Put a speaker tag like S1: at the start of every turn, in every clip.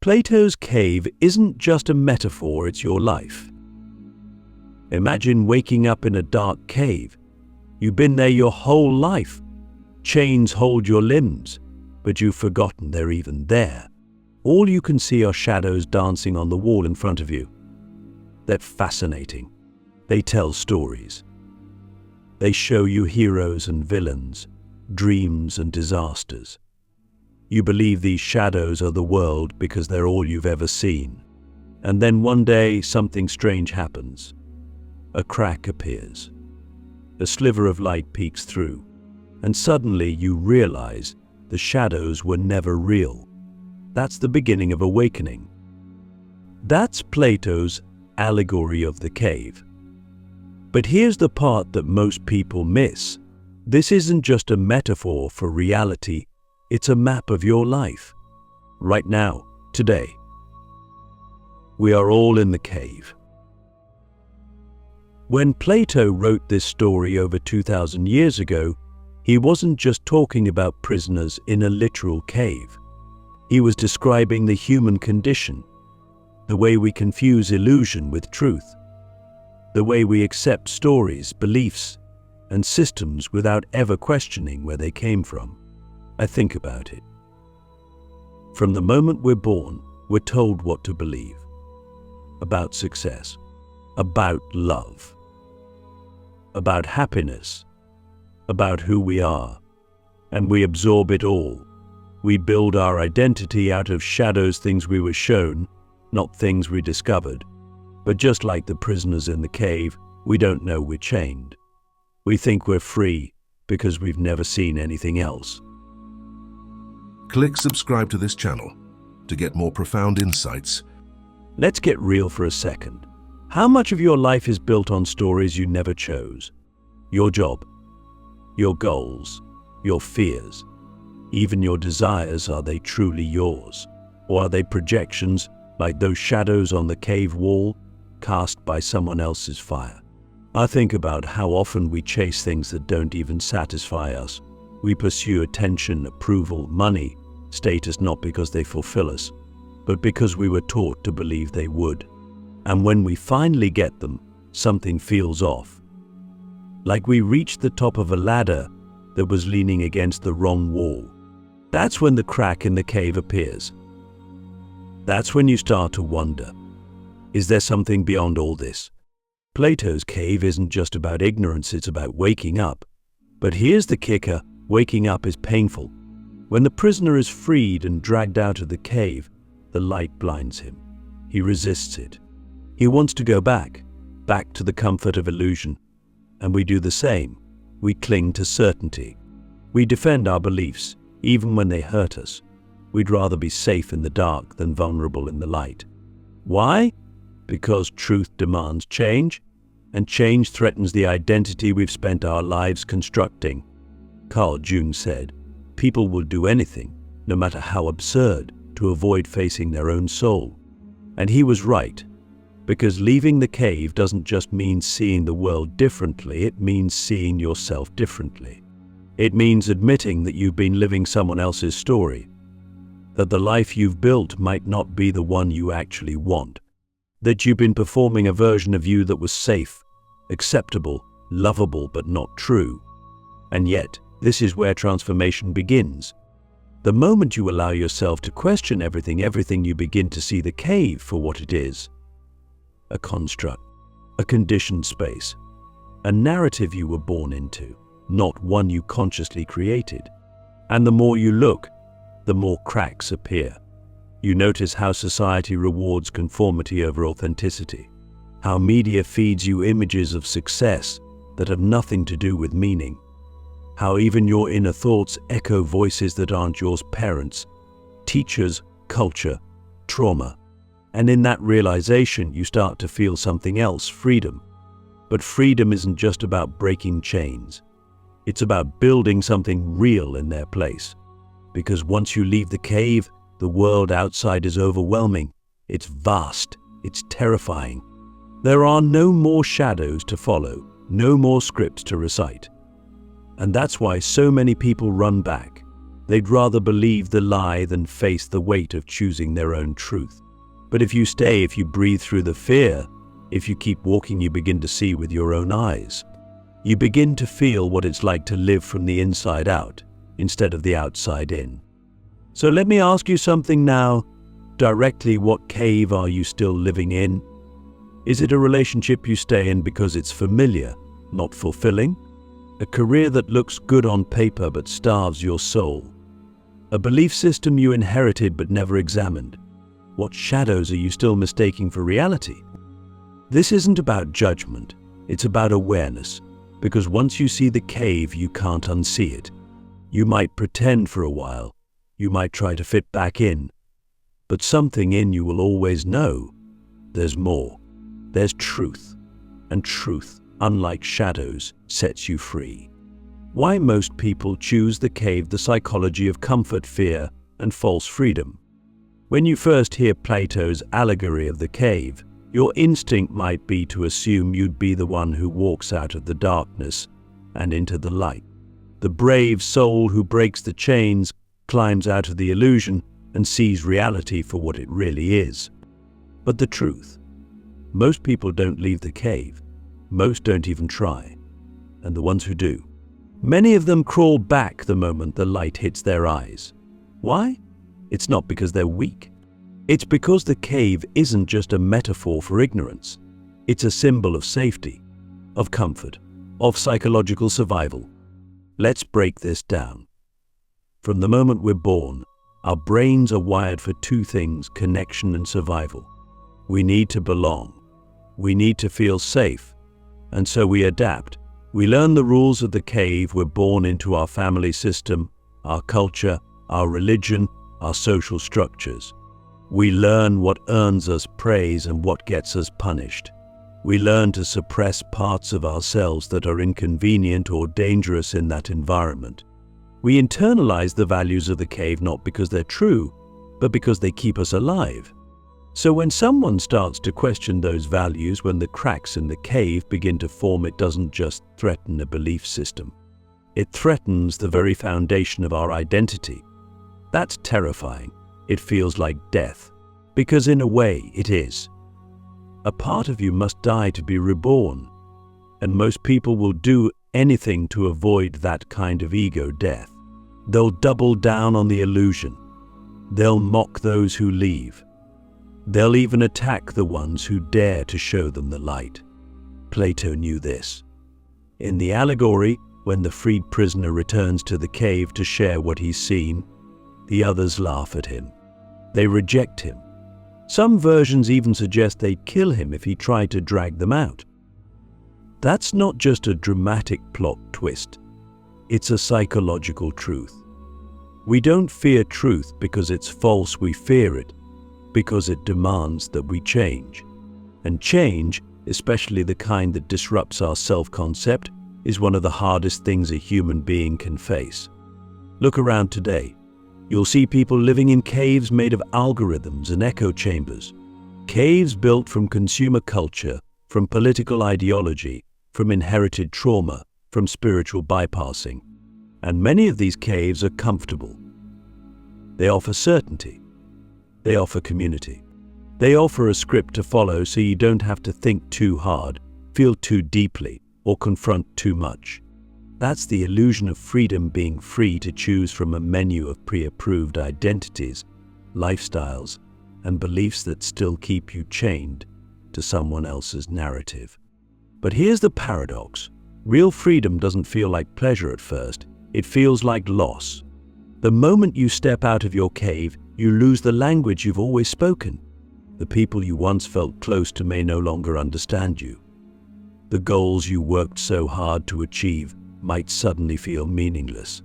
S1: Plato's cave isn't just a metaphor, it's your life. Imagine waking up in a dark cave. You've been there your whole life. Chains hold your limbs, but you've forgotten they're even there. All you can see are shadows dancing on the wall in front of you. They're fascinating. They tell stories. They show you heroes and villains, dreams and disasters. You believe these shadows are the world because they're all you've ever seen. And then one day something strange happens. A crack appears. A sliver of light peeks through. And suddenly you realize the shadows were never real. That's the beginning of awakening. That's Plato's Allegory of the Cave. But here's the part that most people miss. This isn't just a metaphor for reality, it's a map of your life. Right now, today. We are all in the cave. When Plato wrote this story over 2,000 years ago, he wasn't just talking about prisoners in a literal cave. He was describing the human condition, the way we confuse illusion with truth, the way we accept stories, beliefs, and systems without ever questioning where they came from. I think about it. From the moment we're born, we're told what to believe. About success, about love, about happiness, about who we are, and we absorb it all. We build our identity out of shadows, things we were shown, not things we discovered. But just like the prisoners in the cave, we don't know we're chained. We think we're free because we've never seen anything else.
S2: Click subscribe to this channel to get more profound insights.
S1: Let's get real for a second. How much of your life is built on stories you never chose? Your job, your goals, your fears, even your desires, are they truly yours? Or are they projections like those shadows on the cave wall cast by someone else's fire? I think about how often we chase things that don't even satisfy us. We pursue attention, approval, money, status, not because they fulfill us, but because we were taught to believe they would. And when we finally get them, something feels off. Like we reached the top of a ladder that was leaning against the wrong wall. That's when the crack in the cave appears. That's when you start to wonder, is there something beyond all this? Plato's cave isn't just about ignorance, it's about waking up. But here's the kicker, waking up is painful. When the prisoner is freed and dragged out of the cave, the light blinds him. He resists it. He wants to go back to the comfort of illusion. And we do the same. We cling to certainty. We defend our beliefs, even when they hurt us. We'd rather be safe in the dark than vulnerable in the light. Why? Because truth demands change, and change threatens the identity we've spent our lives constructing. Carl Jung said, people will do anything, no matter how absurd, to avoid facing their own soul. And he was right, because leaving the cave doesn't just mean seeing the world differently, it means seeing yourself differently. It means admitting that you've been living someone else's story, that the life you've built might not be the one you actually want, that you've been performing a version of you that was safe, acceptable, lovable, but not true. And yet, this is where transformation begins. The moment you allow yourself to question everything, you begin to see the cave for what it is. A construct, a conditioned space, a narrative you were born into, not one you consciously created. And the more you look, the more cracks appear. You notice how society rewards conformity over authenticity, how media feeds you images of success that have nothing to do with meaning, how even your inner thoughts echo voices that aren't yours, parents, teachers, culture, trauma. And in that realization, you start to feel something else, freedom. But freedom isn't just about breaking chains. It's about building something real in their place. Because once you leave the cave, the world outside is overwhelming. It's vast. It's terrifying. There are no more shadows to follow, no more scripts to recite. And that's why so many people run back. They'd rather believe the lie than face the weight of choosing their own truth. But if you stay, if you breathe through the fear, if you keep walking, you begin to see with your own eyes. You begin to feel what it's like to live from the inside out instead of the outside in. So let me ask you something now. Directly, what cave are you still living in? Is it a relationship you stay in because it's familiar, not fulfilling? A career that looks good on paper but starves your soul? A belief system you inherited but never examined? What shadows are you still mistaking for reality? This isn't about judgment, it's about awareness, because once you see the cave, you can't unsee it. You might pretend for a while, you might try to fit back in, but something in you will always know there's more. There's truth, and truth, unlike shadows, sets you free. Why most people choose the cave: the psychology of comfort, fear, and false freedom. When you first hear Plato's Allegory of the cave, your instinct might be to assume you'd be the one who walks out of the darkness and into the light. The brave soul who breaks the chains, climbs out of the illusion, and sees reality for what it really is. But the truth: most people don't leave the cave. Most don't even try. And the ones who do, many of them crawl back the moment the light hits their eyes. Why? It's not because they're weak. It's because the cave isn't just a metaphor for ignorance. It's a symbol of safety, of comfort, of psychological survival. Let's break this down. From the moment we're born, our brains are wired for two things: connection and survival. We need to belong. We need to feel safe. And so we adapt. We learn the rules of the cave. We're born into our family system, our culture, our religion, our social structures. We learn what earns us praise and what gets us punished. We learn to suppress parts of ourselves that are inconvenient or dangerous in that environment. We internalize the values of the cave not because they're true, but because they keep us alive. So when someone starts to question those values, when the cracks in the cave begin to form, it doesn't just threaten a belief system. It threatens the very foundation of our identity. That's terrifying. It feels like death, because in a way it is. A part of you must die to be reborn, and most people will do anything to avoid that kind of ego death. They'll double down on the illusion. They'll mock those who leave. They'll even attack the ones who dare to show them the light. Plato knew this. In the Allegory, when the freed prisoner returns to the cave to share what he's seen, the others laugh at him. They reject him. Some versions even suggest they'd kill him if he tried to drag them out. That's not just a dramatic plot twist. It's a psychological truth. We don't fear truth because it's false. We fear it because it demands that we change. And change, especially the kind that disrupts our self-concept, is one of the hardest things a human being can face. Look around today. You'll see people living in caves made of algorithms and echo chambers. Caves built from consumer culture, from political ideology, from inherited trauma, from spiritual bypassing. And many of these caves are comfortable. They offer certainty. They offer community. They offer a script to follow so you don't have to think too hard, feel too deeply, or confront too much. That's the illusion of freedom, being free to choose from a menu of pre-approved identities, lifestyles, and beliefs that still keep you chained to someone else's narrative. But here's the paradox. Real freedom doesn't feel like pleasure at first. It feels like loss. The moment you step out of your cave, you lose the language you've always spoken. The people you once felt close to may no longer understand you. The goals you worked so hard to achieve might suddenly feel meaningless.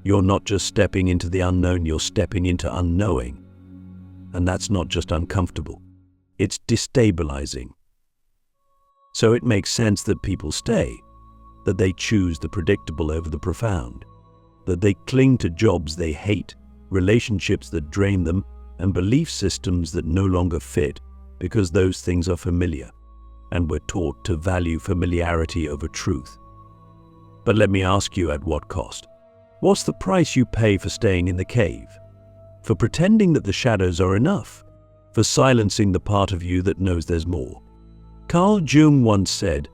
S1: You're not just stepping into the unknown, you're stepping into unknowing. And that's not just uncomfortable, it's destabilizing. So it makes sense that people stay, that they choose the predictable over the profound, that they cling to jobs they hate, relationships that drain them, and belief systems that no longer fit, because those things are familiar, and we're taught to value familiarity over truth. But let me ask you, at what cost? What's the price you pay for staying in the cave? For pretending that the shadows are enough? For silencing the part of you that knows there's more? Carl Jung once said,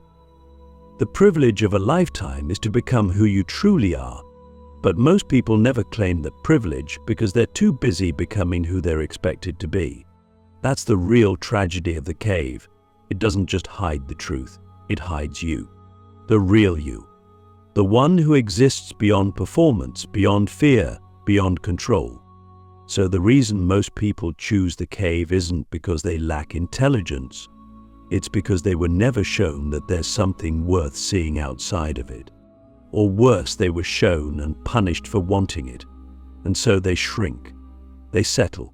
S1: "The privilege of a lifetime is to become who you truly are." But most people never claim that privilege because they're too busy becoming who they're expected to be. That's the real tragedy of the cave. It doesn't just hide the truth, it hides you. The real you. The one who exists beyond performance, beyond fear, beyond control. So the reason most people choose the cave isn't because they lack intelligence. It's because they were never shown that there's something worth seeing outside of it. Or worse, they were shown and punished for wanting it. And so they shrink. They settle.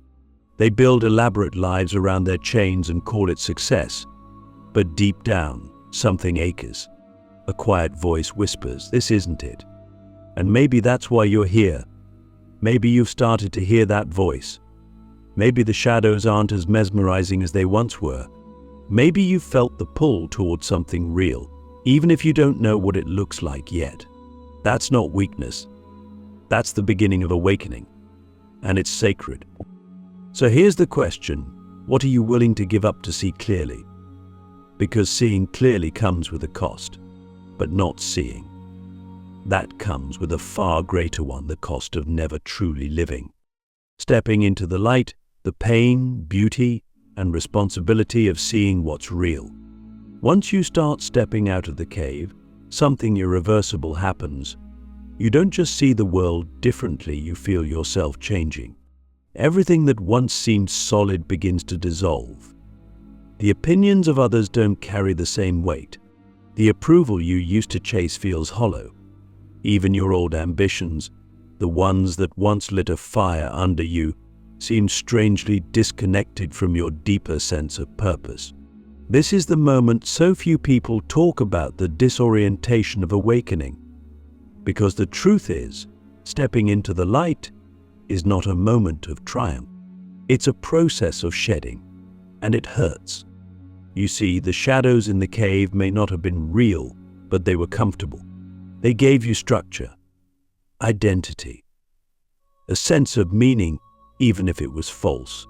S1: They build elaborate lives around their chains and call it success. But deep down, something aches. A quiet voice whispers, "This isn't it." And maybe that's why you're here. Maybe you've started to hear that voice. Maybe the shadows aren't as mesmerizing as they once were. Maybe you've felt the pull towards something real, even if you don't know what it looks like yet. That's not weakness. That's the beginning of awakening. And it's sacred. So here's the question. What are you willing to give up to see clearly? Because seeing clearly comes with a cost, but not seeing. That comes with a far greater one, the cost of never truly living. Stepping into the light, the pain, beauty, and responsibility of seeing what's real. Once you start stepping out of the cave, something irreversible happens. You don't just see the world differently, you feel yourself changing. Everything that once seemed solid begins to dissolve. The opinions of others don't carry the same weight. The approval you used to chase feels hollow. Even your old ambitions, the ones that once lit a fire under you, seem strangely disconnected from your deeper sense of purpose. This is the moment so few people talk about, the disorientation of awakening. Because the truth is, stepping into the light is not a moment of triumph. It's a process of shedding, and it hurts. You see, the shadows in the cave may not have been real, but they were comfortable. They gave you structure, identity, a sense of meaning, even if it was false.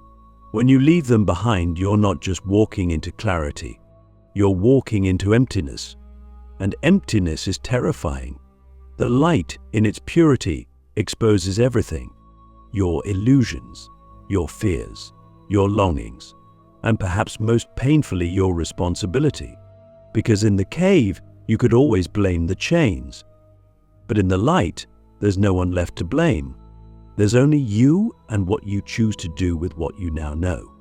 S1: When you leave them behind, you're not just walking into clarity. You're walking into emptiness. And emptiness is terrifying. The light, in its purity, exposes everything. Your illusions, your fears, your longings, and perhaps most painfully, your responsibility. Because in the cave, you could always blame the chains. But in the light, there's no one left to blame. There's only you and what you choose to do with what you now know.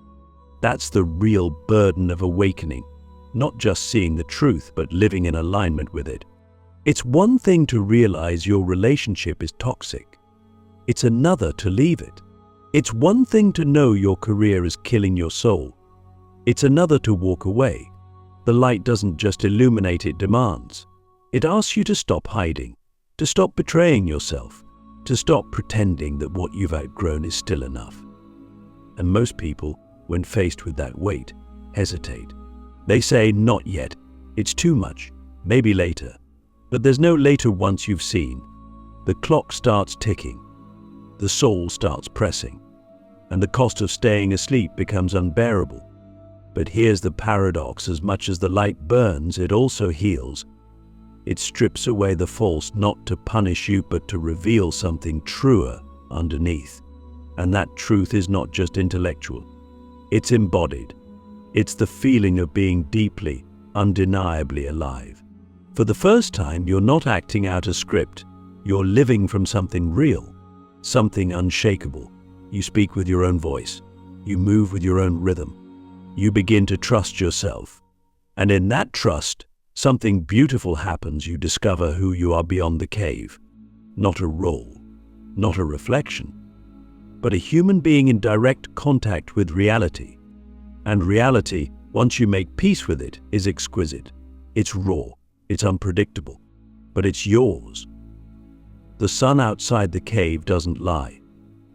S1: That's the real burden of awakening, not just seeing the truth, but living in alignment with it. It's one thing to realize your relationship is toxic. It's another to leave it. It's one thing to know your career is killing your soul. It's another to walk away. The light doesn't just illuminate, it demands. It asks you to stop hiding, to stop betraying yourself, to stop pretending that what you've outgrown is still enough. And most people, when faced with that weight, hesitate. They say, "Not yet. It's too much. Maybe later." But there's no later once you've seen. The clock starts ticking. The soul starts pressing. And the cost of staying asleep becomes unbearable. But here's the paradox. As much as the light burns, it also heals. It strips away the false, not to punish you, but to reveal something truer underneath. And that truth is not just intellectual. It's embodied. It's the feeling of being deeply, undeniably alive. For the first time, you're not acting out a script. You're living from something real, something unshakable. You speak with your own voice. You move with your own rhythm. You begin to trust yourself. And in that trust, something beautiful happens. You discover who you are beyond the cave. Not a role, not a reflection, but a human being in direct contact with reality. And reality, once you make peace with it, is exquisite. It's raw, it's unpredictable, but it's yours. The sun outside the cave doesn't lie.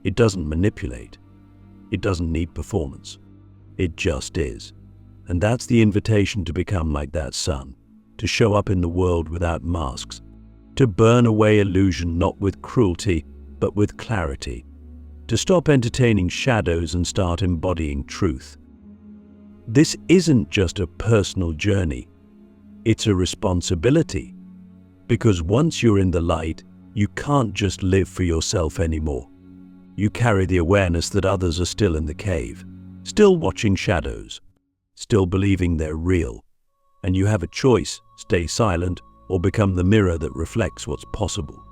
S1: It doesn't manipulate. It doesn't need performance. It just is. And that's the invitation to become like that sun. To show up in the world without masks, to burn away illusion not with cruelty, but with clarity, to stop entertaining shadows and start embodying truth. This isn't just a personal journey, it's a responsibility. Because once you're in the light, you can't just live for yourself anymore. You carry the awareness that others are still in the cave, still watching shadows, still believing they're real. And you have a choice: stay silent or become the mirror that reflects what's possible.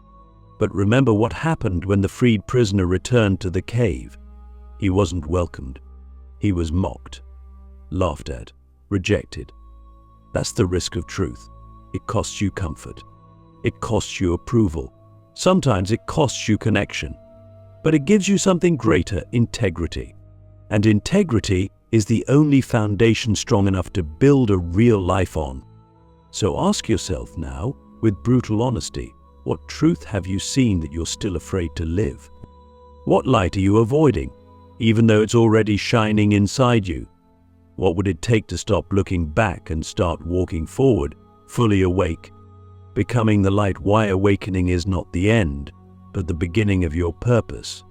S1: But remember what happened when the freed prisoner returned to the cave. He wasn't welcomed. He was mocked, laughed at, rejected. That's the risk of truth. It costs you comfort. It costs you approval. Sometimes it costs you connection. But it gives you something greater: integrity. And integrity is the only foundation strong enough to build a real life on. So ask yourself now, with brutal honesty, what truth have you seen that you're still afraid to live? What light are you avoiding, even though it's already shining inside you? What would it take to stop looking back and start walking forward, fully awake, becoming the light? Why awakening is not the end, but the beginning of your purpose.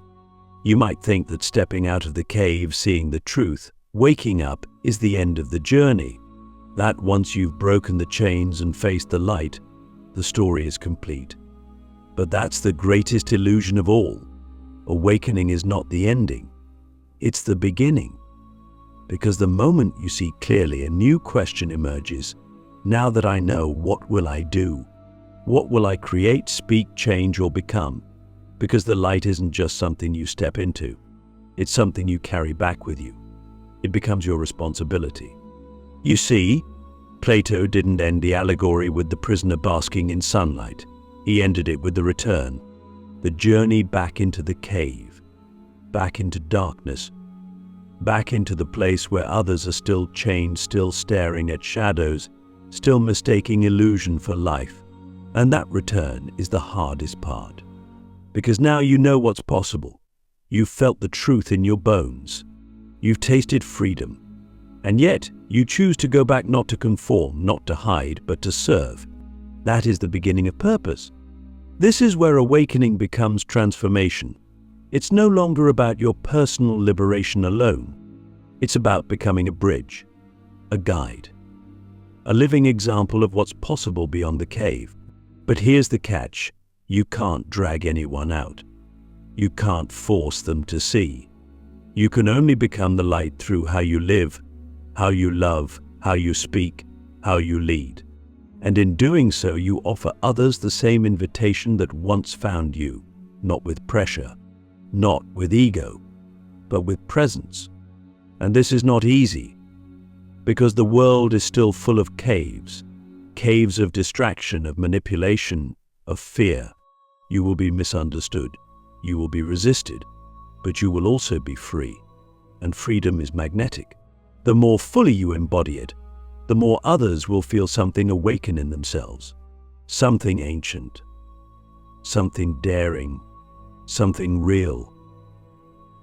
S1: You might think that stepping out of the cave, seeing the truth, waking up, is the end of the journey. That once you've broken the chains and faced the light, the story is complete. But that's the greatest illusion of all. Awakening is not the ending, it's the beginning. Because the moment you see clearly, a new question emerges. Now that I know, what will I do? What will I create, speak, change, or become? Because the light isn't just something you step into. It's something you carry back with you. It becomes your responsibility. You see, Plato didn't end the allegory with the prisoner basking in sunlight. He ended it with the return, the journey back into the cave, back into darkness, back into the place where others are still chained, still staring at shadows, still mistaking illusion for life. And that return is the hardest part. Because now you know what's possible. You've felt the truth in your bones. You've tasted freedom. And yet, you choose to go back, not to conform, not to hide, but to serve. That is the beginning of purpose. This is where awakening becomes transformation. It's no longer about your personal liberation alone. It's about becoming a bridge, a guide, a living example of what's possible beyond the cave. But here's the catch: you can't drag anyone out. You can't force them to see. You can only become the light through how you live, how you love, how you speak, how you lead. And in doing so, you offer others the same invitation that once found you, not with pressure, not with ego, but with presence. And this is not easy, because the world is still full of caves of distraction, of manipulation, of fear. You will be misunderstood, you will be resisted, but you will also be free. And freedom is magnetic. The more fully you embody it, the more others will feel something awaken in themselves, something ancient, something daring, something real.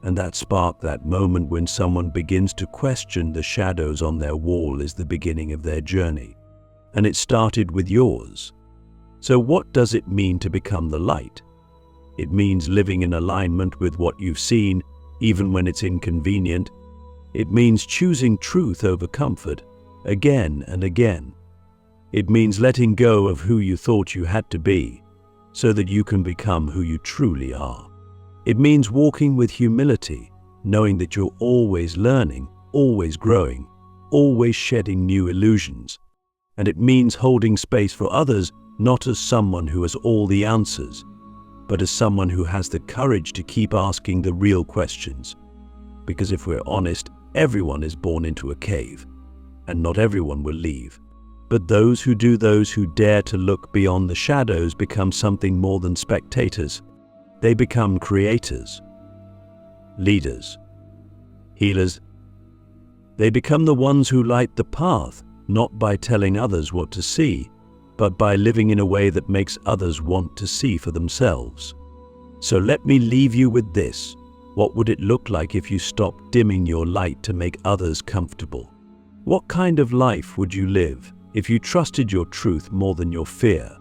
S1: And that spark, that moment when someone begins to question the shadows on their wall, is the beginning of their journey. And it started with yours. So what does it mean to become the light? It means living in alignment with what you've seen, even when it's inconvenient. It means choosing truth over comfort, again and again. It means letting go of who you thought you had to be, so that you can become who you truly are. It means walking with humility, knowing that you're always learning, always growing, always shedding new illusions. And it means holding space for others, not as someone who has all the answers, but as someone who has the courage to keep asking the real questions. Because if we're honest, everyone is born into a cave, and not everyone will leave. But those who do, those who dare to look beyond the shadows, become something more than spectators. They become creators, leaders, healers. They become the ones who light the path, not by telling others what to see, but by living in a way that makes others want to see for themselves. So let me leave you with this. What would it look like if you stopped dimming your light to make others comfortable? What kind of life would you live if you trusted your truth more than your fear?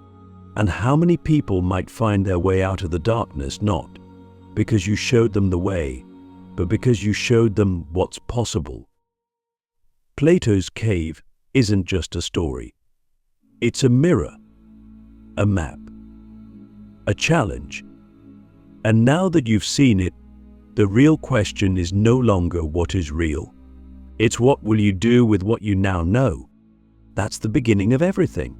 S1: And how many people might find their way out of the darkness not because you showed them the way, but because you showed them what's possible. Plato's Cave isn't just a story. It's a mirror, a map, a challenge. And now that you've seen it, the real question is no longer what is real. It's what will you do with what you now know. That's the beginning of everything.